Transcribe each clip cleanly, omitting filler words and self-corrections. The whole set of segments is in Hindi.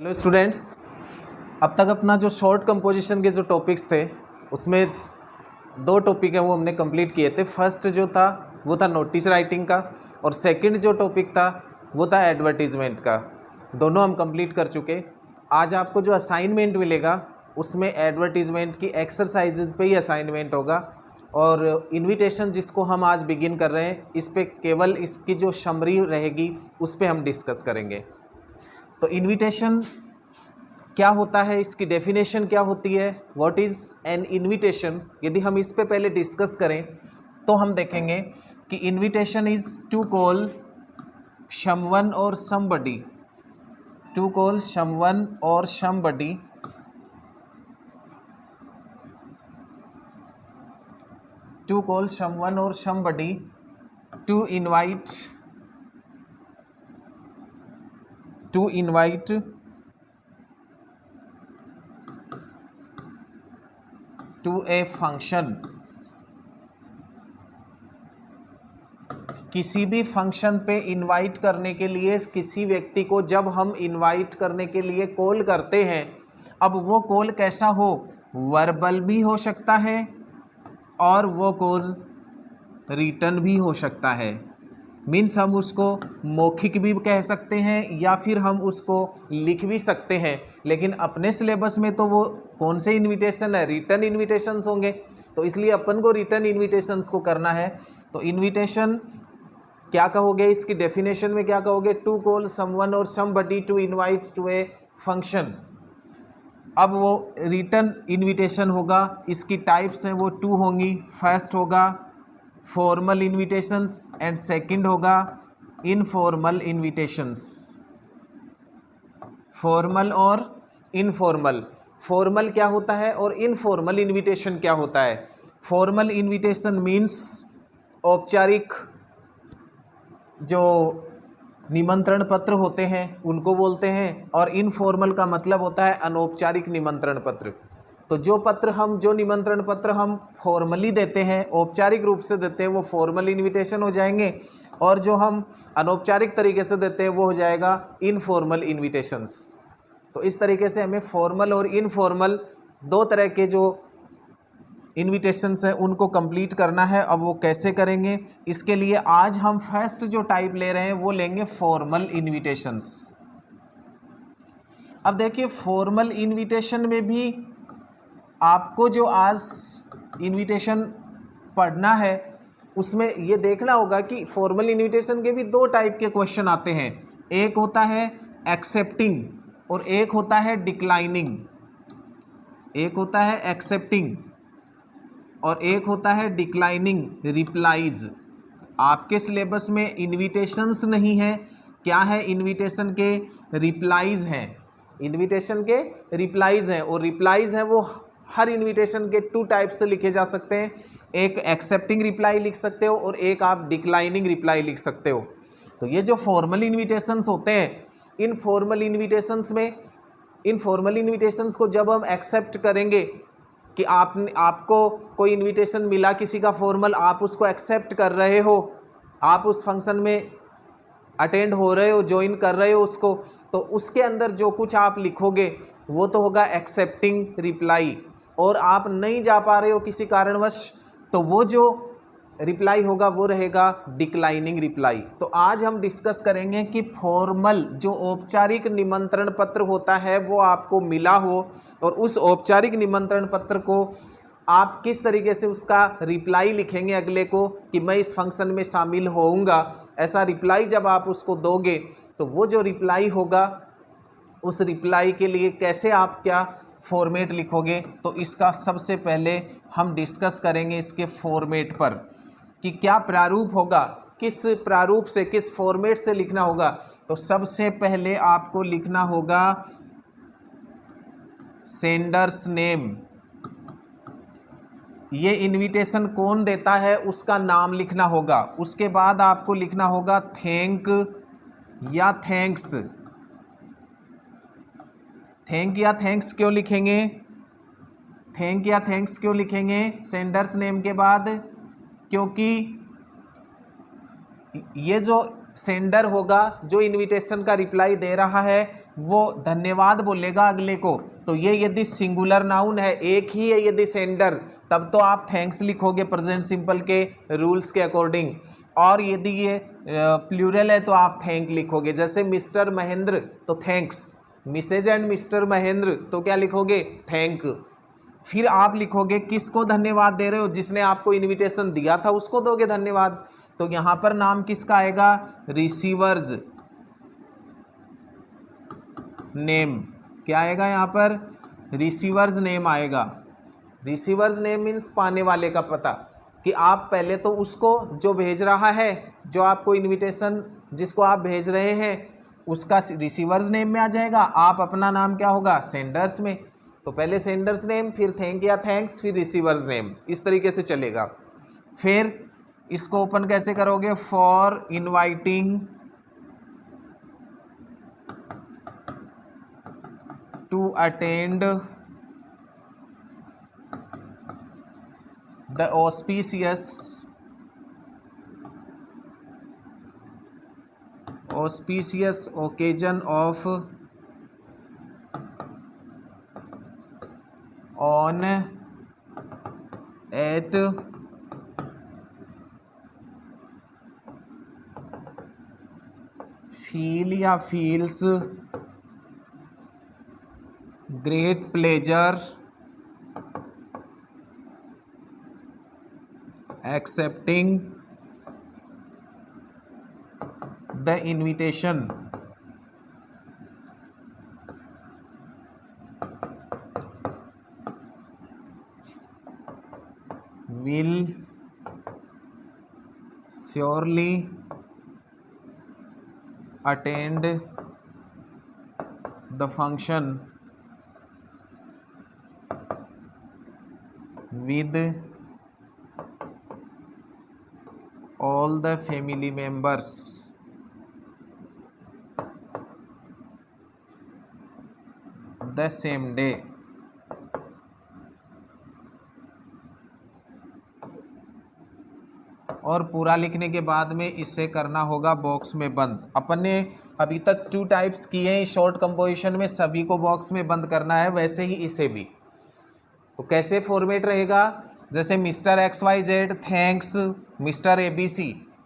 हेलो स्टूडेंट्स, अब तक अपना जो शॉर्ट कंपोजिशन के जो टॉपिक्स थे उसमें दो टॉपिक हैं वो हमने कंप्लीट किए थे। फर्स्ट जो था वो था नोटिस राइटिंग का और सेकंड जो टॉपिक था वो था एडवर्टीज़मेंट का। दोनों हम कंप्लीट कर चुके। आज आपको जो असाइनमेंट मिलेगा उसमें एडवर्टीज़मेंट की एक्सरसाइजेज पे ही असाइनमेंट होगा और इन्विटेशन जिसको हम आज बिगिन कर रहे हैं इस पे केवल इसकी जो समरी रहेगी उस पे हम डिस्कस करेंगे। तो इन्विटेशन क्या होता है, इसकी डेफिनेशन क्या होती है, व्हाट इज़ एन इन्विटेशन, यदि हम इस पे पहले डिस्कस करें तो हम देखेंगे कि invitation is to call someone or somebody, to call someone or somebody to call someone or somebody to invite to a function. किसी भी फंक्शन पे इनवाइट करने के लिए किसी व्यक्ति को जब हम इनवाइट करने के लिए कॉल करते हैं, अब वो कॉल कैसा हो, वर्बल भी हो सकता है और वो कॉल रिटन भी हो सकता है। मीन्स हम उसको मौखिक भी कह सकते हैं या फिर हम उसको लिख भी सकते हैं, लेकिन अपने सिलेबस में तो वो कौन से इन्विटेशन है, रिटन इन्विटेशंस होंगे, तो इसलिए अपन को रिटन इन्विटेशंस को करना है। तो इन्विटेशन क्या कहोगे, इसकी डेफिनेशन में क्या कहोगे, to call someone or somebody to invite to a function. अब वो रिटन इन्विटेशन होगा, इसकी टाइप्स हैं वो टू होंगी। फर्स्ट होगा फॉर्मल इन्विटेशंस एंड सेकंड होगा इनफॉर्मल इन्विटेशंस। फॉर्मल और इनफॉर्मल, फॉर्मल क्या होता है और इनफॉर्मल इन्विटेशन क्या होता है। फॉर्मल इन्विटेशन मीन्स औपचारिक जो निमंत्रण पत्र होते हैं उनको बोलते हैं, और इनफॉर्मल का मतलब होता है अनौपचारिक निमंत्रण पत्र। तो जो निमंत्रण पत्र हम फॉर्मली देते हैं, औपचारिक रूप से देते हैं, वो फॉर्मल इन्विटेशन हो जाएंगे, और जो हम अनौपचारिक तरीके से देते हैं वो हो जाएगा इनफॉर्मल इन्विटेशंस। तो इस तरीके से हमें फॉर्मल और इनफॉर्मल दो तरह के जो इन्विटेशंस हैं उनको कंप्लीट करना है। अब वो कैसे करेंगे, इसके लिए आज हम फर्स्ट जो टाइप ले रहे हैं वो लेंगे फॉर्मल इन्विटेशंस। अब देखिए फॉर्मल इन्विटेशन में भी आपको जो आज इन्विटेशन पढ़ना है उसमें ये देखना होगा कि फॉर्मल इन्विटेशन के भी दो टाइप के क्वेश्चन आते हैं। एक होता है एक्सेप्टिंग और एक होता है डिक्लाइनिंग। एक होता है एक्सेप्टिंग और एक होता है डिक्लाइनिंग रिप्लाईज। आपके सिलेबस में इन्विटेशंस नहीं है, क्या है, इन्विटेशन के रिप्लाईज हैं। इन्विटेशन के रिप्लाईज हैं और रिप्लाईज हैं वो हर इन्विटेशन के टू टाइप से लिखे जा सकते हैं। एक एक्सेप्टिंग रिप्लाई लिख सकते हो और एक आप डिक्लाइनिंग रिप्लाई लिख सकते हो। तो ये जो फॉर्मल इन्विटेशंस होते हैं, इन फॉर्मल इन्विटेशंस को जब हम एक्सेप्ट करेंगे कि आपको कोई इन्विटेशन मिला किसी का फॉर्मल, आप उसको एक्सेप्ट कर रहे हो, आप उस फंक्शन में अटेंड हो रहे हो, ज्वाइन कर रहे हो उसको, तो उसके अंदर जो कुछ आप लिखोगे वो तो होगा एक्सेप्टिंग रिप्लाई। और आप नहीं जा पा रहे हो किसी कारणवश, तो वो जो रिप्लाई होगा वो रहेगा डिक्लाइनिंग रिप्लाई। तो आज हम डिस्कस करेंगे कि फॉर्मल जो औपचारिक निमंत्रण पत्र होता है वो आपको मिला हो और उस औपचारिक निमंत्रण पत्र को आप किस तरीके से उसका रिप्लाई लिखेंगे अगले को कि मैं इस फंक्शन में शामिल होऊंगा। ऐसा रिप्लाई जब आप उसको दोगे तो वो जो रिप्लाई होगा उस रिप्लाई के लिए कैसे आप क्या फॉर्मेट लिखोगे, तो इसका सबसे पहले हम डिस्कस करेंगे इसके फॉर्मेट पर कि क्या प्रारूप होगा, किस प्रारूप से, किस फॉर्मेट से लिखना होगा। तो सबसे पहले आपको लिखना होगा सेंडर्स नेम। ये इन्विटेशन कौन देता है उसका नाम लिखना होगा। उसके बाद आपको लिखना होगा थैंक या थैंक्स। थैंक या थैंक्स क्यों लिखेंगे, थैंक या थैंक्स क्यों लिखेंगे सेंडर्स नेम के बाद, क्योंकि ये जो सेंडर होगा जो इनविटेशन का रिप्लाई दे रहा है, वो धन्यवाद बोलेगा अगले को। तो ये यदि सिंगुलर नाउन है, एक ही है यदि सेंडर, तब तो आप थैंक्स लिखोगे प्रेजेंट सिंपल के रूल्स के अकॉर्डिंग, और यदि ये प्लूरल है तो आप थैंक लिखोगे। जैसे मिस्टर महेंद्र तो thanks, Mrs and Mr Mahendra तो क्या लिखोगे, थैंक। फिर आप लिखोगे किसको धन्यवाद दे रहे हो, जिसने आपको इनविटेशन दिया था उसको दोगे धन्यवाद। तो यहाँ पर नाम किसका आएगा, रिसीवर्स नेम। क्या आएगा यहाँ पर, रिसीवर्स नेम आएगा। रिसीवर्स नेम मीन्स पाने वाले का पता, कि आप पहले तो उसको जो भेज रहा है, जो आपको इनविटेशन जिसको आप भेज रहे हैं, उसका रिसीवर्स नेम में आ जाएगा। आप अपना नाम क्या होगा, सेंडर्स में। तो पहले सेंडर्स नेम, फिर थैंक या थैंक्स, फिर रिसीवर्स नेम, इस तरीके से चलेगा। फिर इसको ओपन कैसे करोगे, for inviting to attend the auspicious occasion of on at feel या feels great pleasure accepting the invitation will surely attend the function with all the family members the same day। और पूरा लिखने के बाद में इसे करना होगा बॉक्स में बंद। अपन ने अभी तक 2 टाइप्स किए हैं शॉर्ट कंपोजिशन में, सभी को बॉक्स में बंद करना है, वैसे ही इसे भी। तो कैसे फॉर्मेट रहेगा, जैसे mister XYZ thanks mister ABC,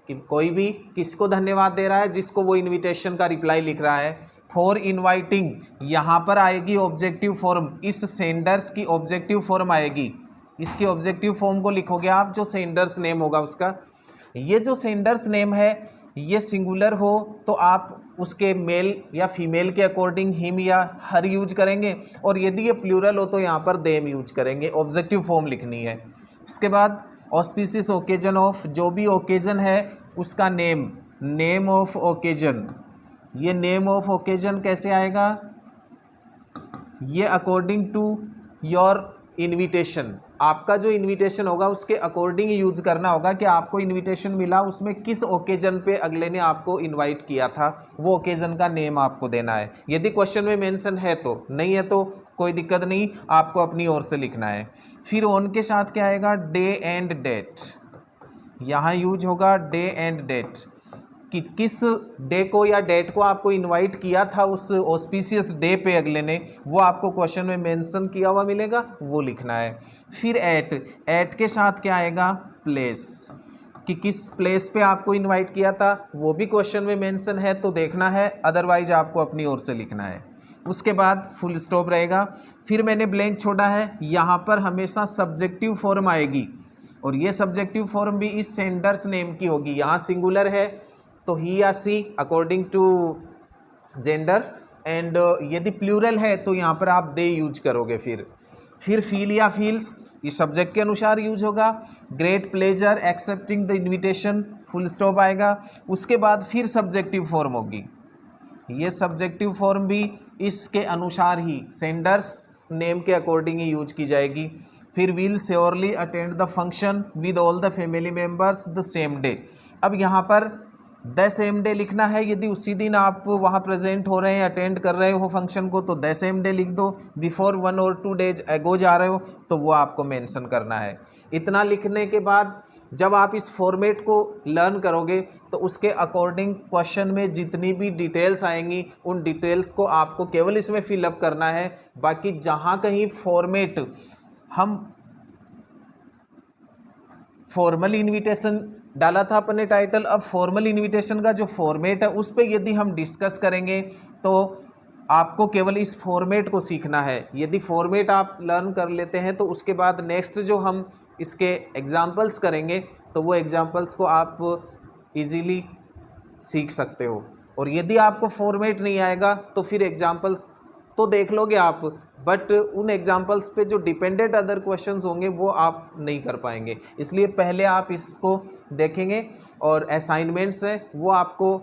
कि कोई भी किसको धन्यवाद दे रहा है, जिसको वो इनविटेशन का रिप्लाई लिख रहा है। फॉर इनवाइटिंग, यहाँ पर आएगी ऑब्जेक्टिव फॉर्म, इस सेंडर्स की ऑब्जेक्टिव फॉर्म आएगी। इसकी ऑब्जेक्टिव फॉर्म को लिखोगे आप, जो सेंडर्स नेम होगा उसका। ये जो सेंडर्स नेम है ये सिंगुलर हो तो आप उसके मेल या फीमेल के अकॉर्डिंग हिम या हर यूज करेंगे, और यदि ये प्लूरल हो तो यहाँ पर देम यूज करेंगे। ऑब्जेक्टिव फॉर्म लिखनी है। इसके बाद ऑस्पिशियस ओकेजन ऑफ, जो भी ओकेजन है उसका नेम, नेम ऑफ ओकेजन। ये नेम ऑफ ओकेजन कैसे आएगा, ये अकॉर्डिंग टू योर इनविटेशन, आपका जो इनविटेशन होगा उसके अकॉर्डिंग यूज करना होगा कि आपको इनविटेशन मिला, उसमें किस ओकेजन पे अगले ने आपको इनवाइट किया था, वो ओकेजन का नेम आपको देना है। यदि क्वेश्चन में मेंशन है तो, नहीं है तो कोई दिक्कत नहीं, आपको अपनी ओर से लिखना है। फिर ऑन के साथ क्या आएगा, डे एंड डेट। यहाँ यूज होगा डे एंड डेट, कि किस डे को या डेट को आपको इनवाइट किया था उस ऑस्पिशियस डे पे अगले ने, वो आपको क्वेश्चन में मेंशन किया हुआ मिलेगा, वो लिखना है। फिर एट, एट के साथ क्या आएगा, प्लेस, कि किस प्लेस पे आपको इनवाइट किया था, वो भी क्वेश्चन में मेंशन है तो देखना है, अदरवाइज आपको अपनी ओर से लिखना है। उसके बाद फुल स्टॉप रहेगा। फिर मैंने ब्लैंक छोड़ा है, यहाँ पर हमेशा सब्जेक्टिव फॉर्म आएगी, और ये सब्जेक्टिव फॉर्म भी इस सेंडर्स नेम की होगी। यहाँ सिंगुलर है तो ही या सी अकॉर्डिंग टू जेंडर, एंड यदि प्लूरल है तो यहाँ पर आप दे यूज करोगे। फिर फील या फील्स, ये सब्जेक्ट के अनुसार यूज होगा। Great pleasure accepting the invitation, full stop आएगा। उसके बाद फिर सब्जेक्टिव फॉर्म होगी, ये सब्जेक्टिव फॉर्म भी इसके अनुसार ही सेंडर्स नेम के अकॉर्डिंग ही यूज की जाएगी। फिर will surely attend the function with all the family members the same day. अब यहाँ पर द सेम डे लिखना है, यदि उसी दिन आप वहाँ प्रेजेंट हो रहे हैं, अटेंड कर रहे हो फंक्शन को, तो द सेम डे लिख दो। बिफोर 1 और 2 डेज एगो जा रहे हो तो वो आपको मेंशन करना है। इतना लिखने के बाद जब आप इस फॉर्मेट को लर्न करोगे तो उसके अकॉर्डिंग क्वेश्चन में जितनी भी डिटेल्स आएंगी उन डिटेल्स को आपको केवल इसमें फिलअप करना है। बाकी जहाँ कहीं फॉर्मेट हम फॉर्मल इनविटेशन डाला था अपने टाइटल, अब फॉर्मल इनविटेशन का जो फॉर्मेट है उस पर यदि हम डिस्कस करेंगे तो आपको केवल इस फॉर्मेट को सीखना है। यदि फॉर्मेट आप लर्न कर लेते हैं तो उसके बाद नेक्स्ट जो हम इसके एग्जाम्पल्स करेंगे तो वो एग्जाम्पल्स को आप इजीली सीख सकते हो। और यदि आपको फॉर्मेट नहीं आएगा तो फिर एग्जाम्पल्स तो देख लोगे आप, बट उन एग्जाम्पल्स पे जो डिपेंडेंट अदर क्वेश्चंस होंगे वो आप नहीं कर पाएंगे। इसलिए पहले आप इसको देखेंगे और असाइनमेंट्स है वो आपको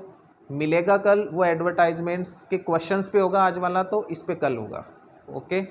मिलेगा कल, वो एडवर्टाइजमेंट्स के क्वेश्चंस पे होगा आज वाला, तो इस पे कल होगा। ओके।